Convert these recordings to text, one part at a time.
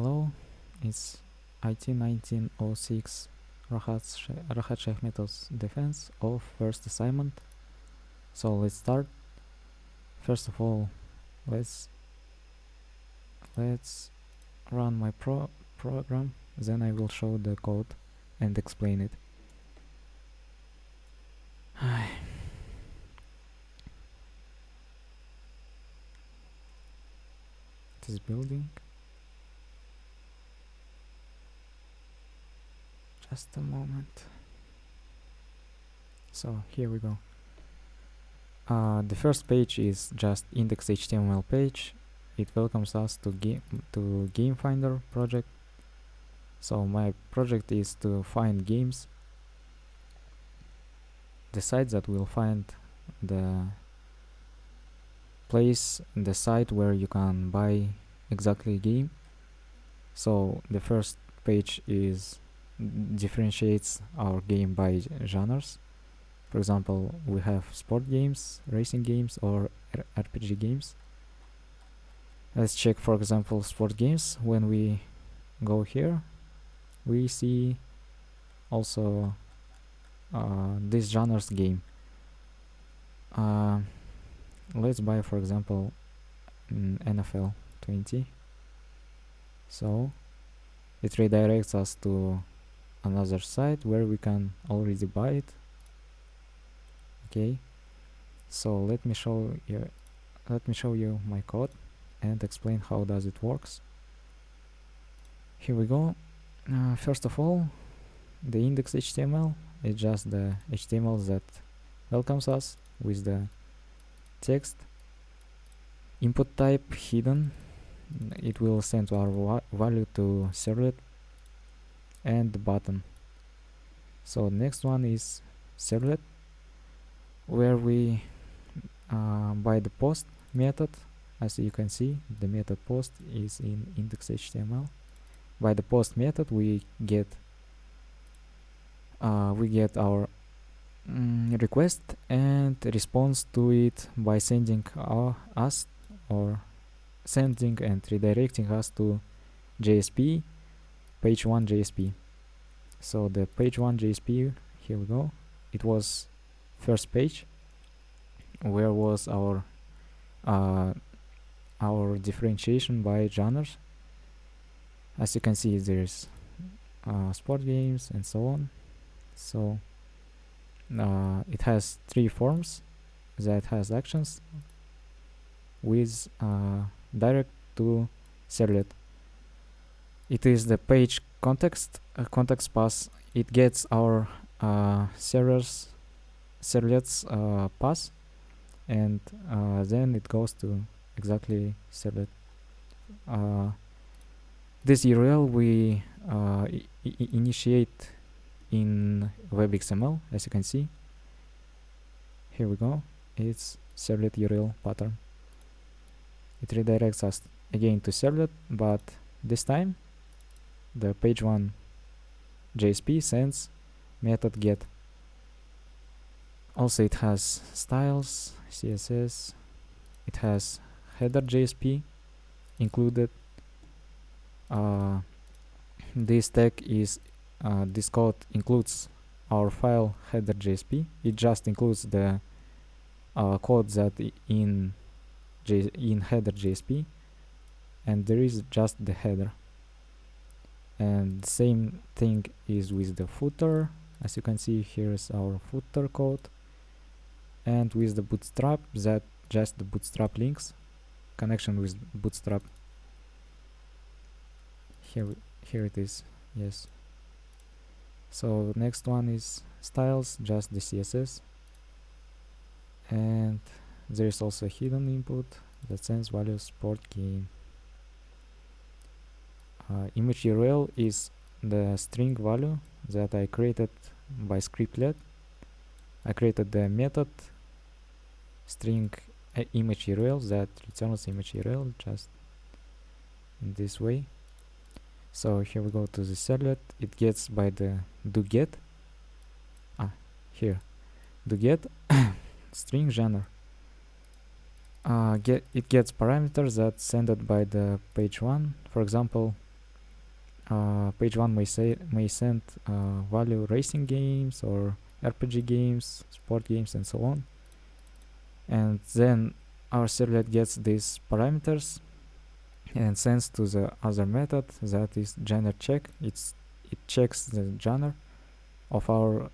Hello, it's IT 1906 Rahat Shahmetov's defense of first assignment. So let's start. First of all, let's run my program. Then I will show the code and explain it. It is building. Just a moment. So here we go. The first page is just index.html page. It welcomes us to Game Finder project. So my project is to find games. The site that will find the place, the site where you can buy exactly a game. So the first page differentiates our game by genres. For example, we have sport games, racing games, or RPG games. Let's check, for example, sport games. When we go here, we see also this genre's game. Let's buy, for example, NFL 20. So it redirects us to another site where we can already buy it. Okay, so let me show you my code and explain how does it works. Here we go. First of all, the index.html is just the HTML that welcomes us with the text. Input type hidden. It will send our value to servlet and the button. So next one is servlet, where we by the post method, as you can see, the method post is in index.html. By the post method, we get our request and response to it by sending sending and redirecting us to JSP, page 1 JSP. So the page 1 JSP, here we go. It was first page where was our differentiation by genres. As you can see, there's sport games and so on. So it has 3 forms that has actions with direct to servlet. It is the page context pass. It gets our servlet's pass, and then it goes to exactly servlet. This URL we initiate in web.xml, as you can see. Here we go. It's servlet URL pattern. It redirects us again to servlet, but this time the page 1 JSP sends method get. Also it has styles, CSS, it has header JSP included. This tag is this code includes our file header JSP. It just includes the code that in header JSP, and there is just the header. And the same thing is with the footer. As you can see, here's our footer code, and with the bootstrap, that just the bootstrap links, connection with bootstrap. Here it is. Yes. So next one is styles, just the CSS, and there is also a hidden input that sends value sport game. Image URL is the string value that I created by scriptlet. I created the method string image URL that returns image URL just in this way. So here we go to the servlet. It gets by the doGet. Here, doGet string genre. It gets parameters that sent by the page 1. For example, page 1 may send value racing games or RPG games, sport games, and so on. And then our servlet gets these parameters and sends to the other method, that is genre check. It checks the genre of our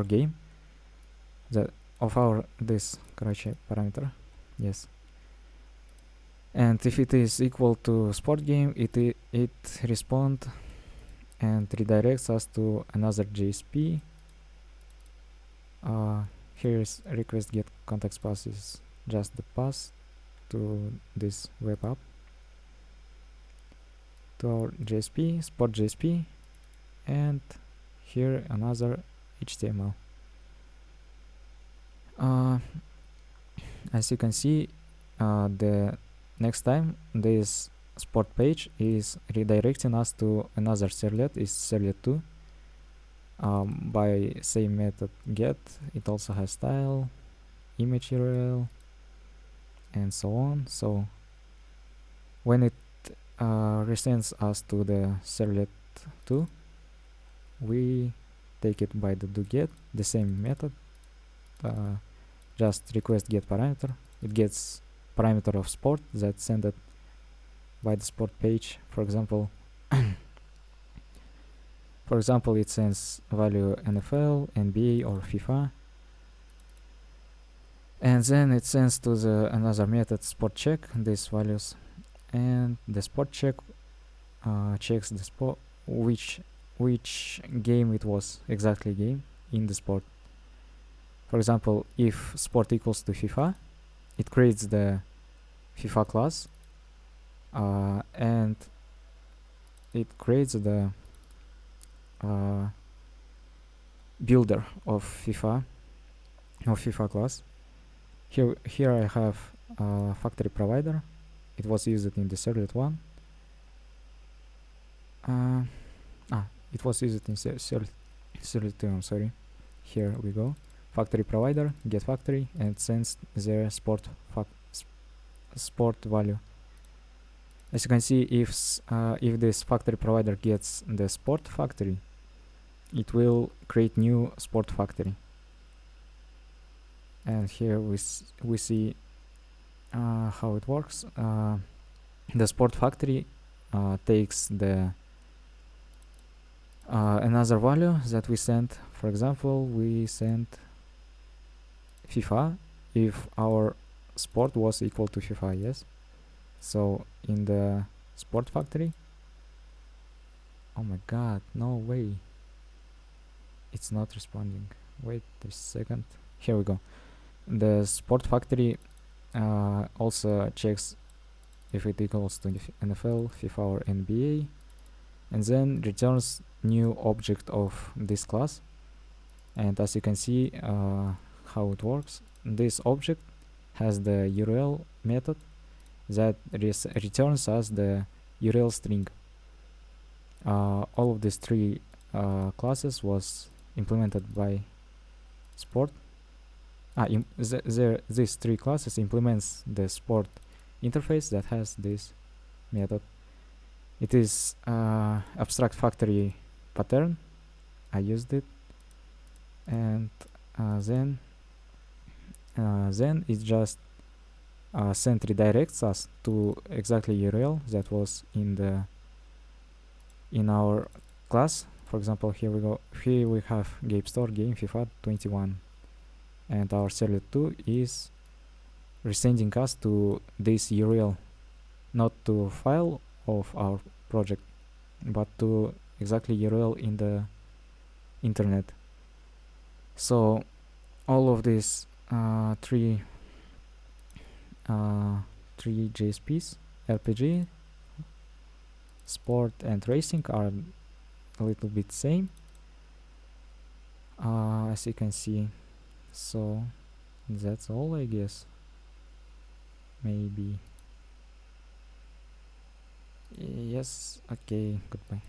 game, of our this parameter. Yes. And if it is equal to sport game, it responds and redirects us to another JSP. Here's request get context path is just the path to this web app, to our JSP, sport JSP, and here another HTML. As you can see, the next time this sport page is redirecting us to another servlet, is servlet 2, by same method get. It also has style, image URL, and so on. So when it resends us to the servlet 2, we take it by the doGet, the same method, just request get parameter. It gets parameter of sport that's sent by the sport page. For example, it sends value NFL, NBA, or FIFA, and then it sends to the another method sport check these values, and the sport check checks the sport which game it was exactly game in the sport. For example, if sport equals to FIFA, it creates the FIFA class, and it creates the builder of FIFA class. Here I have factory provider. It was used in the servlet 1. It was used in servlet 2, I'm sorry. Here we go. Factory provider, get factory, and sends their sport value. As you can see, if this factory provider gets the sport factory, it will create new sport factory. And here we see how it works. The sport factory takes the another value that we sent. For example, we sent FIFA if our sport was equal to FIFA, yes. So in the sport factory, oh my god, no way, it's not responding. Wait a second, here we go. The sport factory also checks if it equals to NFL, FIFA, or NBA, and then returns new object of this class. And as you can see how it works, this object has the URL method that returns us the URL string. All of these three classes was implemented by sport. These three classes implements the sport interface that has this method. It is abstract factory pattern. I used it, and then it just send redirects us to exactly URL that was in our class. For example, here we go. Here we have Game Store game FIFA 21, and our servlet 2 is resending us to this URL, not to file of our project, but to exactly URL in the internet. So all of these three JSPs, RPG, sport, and racing, are a little bit same, as you can see. So that's all, I guess. Maybe. Yes, okay, goodbye.